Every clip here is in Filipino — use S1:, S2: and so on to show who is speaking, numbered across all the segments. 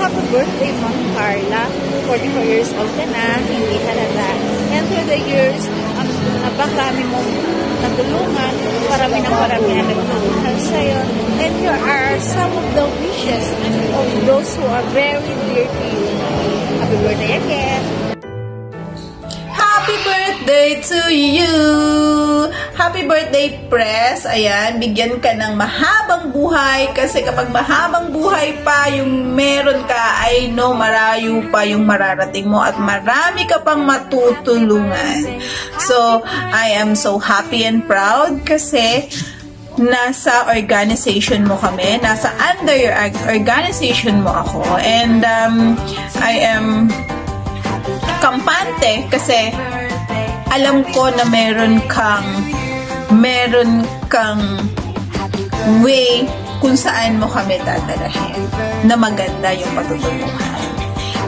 S1: happy birthday, Ma'am Carla. 44 years old ka na, hindi halata. And through the years, napakarami mong natulungan, parami na nagmamahal sa'yo. And you are some of the wishes of those who are very dear to you. Happy birthday again!
S2: Happy birthday to you! Happy birthday, Press! Ayan, bigyan ka ng mahabang buhay kasi kapag mahabang buhay pa yung meron ka, I know marayo pa yung mararating mo at marami ka pang matutulungan. So, I am so happy and proud kasi nasa organization mo kami, nasa under your organization mo ako, and I am kampante kasi alam ko na meron kang way kung saan mo kami dadalahin na maganda yung patutulungan.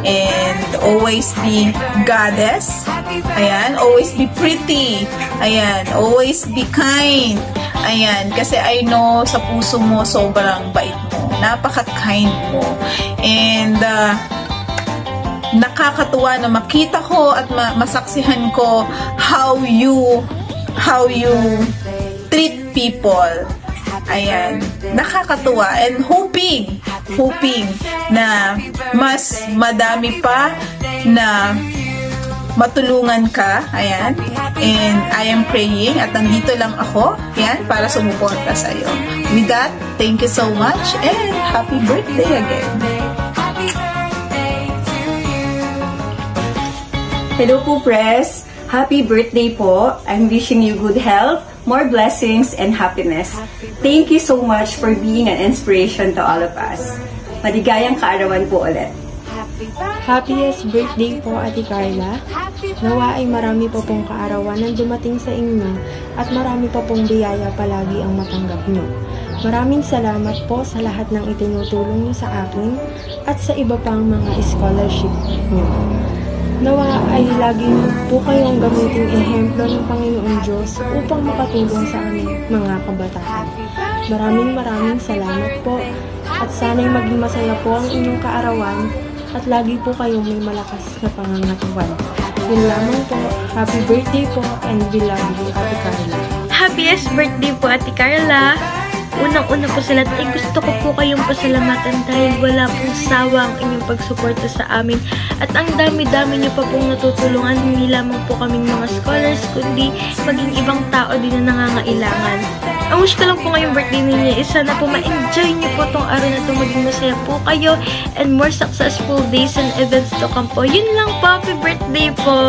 S2: And always be goddess. Ayan, always be pretty. Ayan, always be kind. Ayan, kasi I know sa puso mo sobrang bait mo. Napaka-kind mo. And nakakatuwa na makita ko at masaksihan ko how you treat people. Ayan, nakakatuwa and hoping na mas madami pa na matulungan ka. Ayan, and I am praying at nandito lang ako, ayan, para sumuporta sa iyo. With that, thank you so much and happy birthday again.
S3: Hello po, Press. Happy birthday po. I'm wishing you good health, more blessings, and happiness. Thank you so much for being an inspiration to all of us. Maligayang kaarawan po ulit.
S4: Happiest birthday po, Ate Carla. Nawa ay marami pa pong kaarawan ang dumating sa inyo at marami pa pong biyaya palagi ang matanggap nyo. Maraming salamat po sa lahat ng itinutulong nyo sa akin at sa iba pang mga scholarship nyo. Nawa ay lagi po kayong gamiting ehemplo ng Panginoon Diyos upang makatulong sa aming mga kabataan. Maraming salamat po at sana'y maging masaya po ang inyong kaarawan at lagi po kayong may malakas na pangangatawan. Yun lamang po. Happy birthday po and we love you, Ate Carla.
S5: Happiest birthday po, Ate Carla! Unang-una po sa lahat ay gusto ko po kayong pasalamatan dahil wala pong sawa ang inyong pagsuporta sa amin at ang dami-dami niyo pa pong natutulungan, hindi lamang po kaming mga scholars kundi maging ibang tao din na nangangailangan. Ang wish ko lang po ngayong birthday ninyo is sana po ma-enjoy niyo po tong araw na ito, maging masaya po kayo and more successful days and events to come po. Yun lang po, happy birthday po!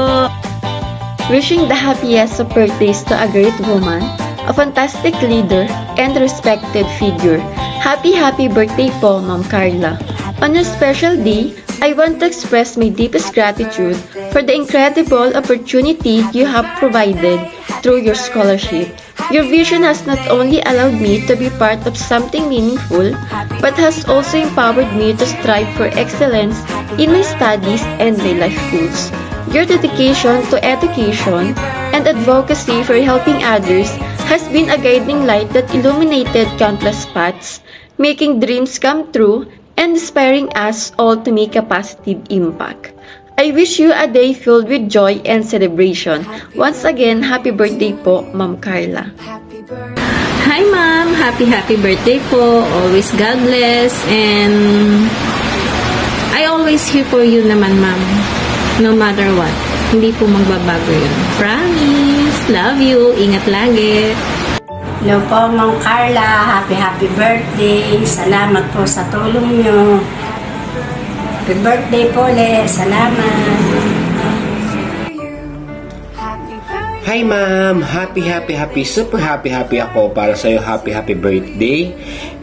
S6: Wishing the happiest of birthdays to a great woman, a fantastic leader, and respected figure. Happy birthday po, Ma'am Carla. On your special day, I want to express my deepest gratitude for the incredible opportunity you have provided through your scholarship. Your vision has not only allowed me to be part of something meaningful, but has also empowered me to strive for excellence in my studies and my life goals. Your dedication to education and advocacy for helping others has been a guiding light that illuminated countless paths, making dreams come true and inspiring us all to make a positive impact. I wish you a day filled with joy and celebration. Once again, happy birthday po, Ma'am Carla.
S7: Hi, Ma'am! Happy birthday po. Always God bless. And I always here for you naman, Ma'am. No matter what. Hindi po magbabago yun. Promise! Love you! Ingat lagi!
S8: Hello po, Ma'am Carla. Happy birthday. Salamat po sa tulong nyo. Happy birthday po ulit. Salamat.
S9: Hi, Ma'am. Happy, super happy ako para sa'yo. Happy birthday.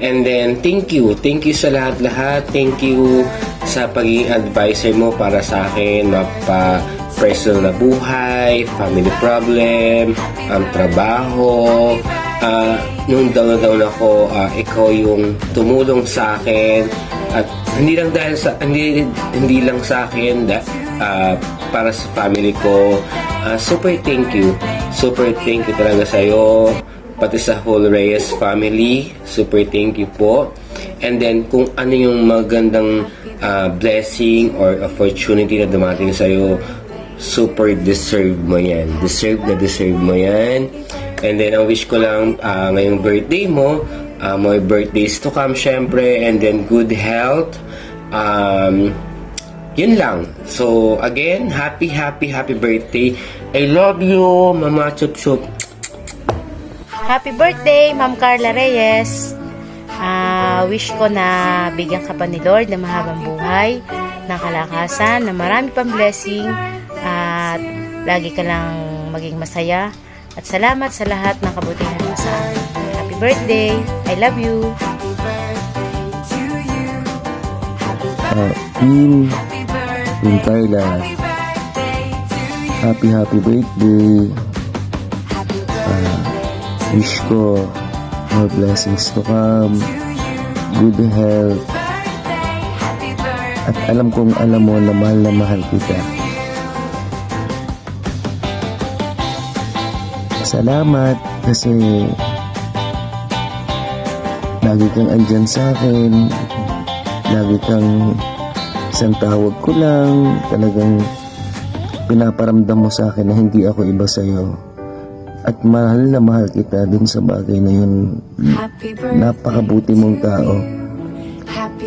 S9: And then, thank you sa lahat. Thank you sa pagiging advisor mo para sa akin, personal na buhay, family problem, trabaho. Nung down ako, ikaw yung tumulong sa akin at hindi lang sa akin para sa family ko. Super thank you talaga sa iyo, pati sa whole Reyes family. Super thank you po. And then kung ano yung magandang blessing or opportunity na dumating sa'yo, super deserve mo yan. Deserve mo yan. And then, ang wish ko lang ngayong birthday mo, more birthdays to come, syempre, and then good health. Yun lang. So, again, happy birthday. I love you, Mama Chup Chup.
S10: Happy birthday, Ma'am Carla Reyes. Wish ko na bigyan ka pa ni Lord ng mahabang buhay, ng kalakasan, na marami pang blessing, at lagi ka lang maging masaya. At salamat sa lahat ng kabutihan mo sa akin. Happy birthday. I love you.
S11: Queen Carla, happy birthday. Wish ko more blessings to come, good health, at alam kong alam mo na mahal kita. Salamat kasi lagi kang andyan sa akin, lagi kang isang tawag ko lang, talagang pinaparamdam mo sa akin na hindi ako iba sa'yo. At mahal na mahal kita dun sa bagay na yun. Napakabuti mong tao.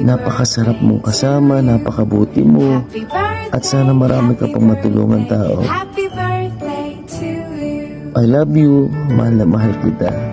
S11: Napakasarap mong kasama, napakabuti mo. At sana marami ka pang matulungan tao. I love you, mahal na mahal kita.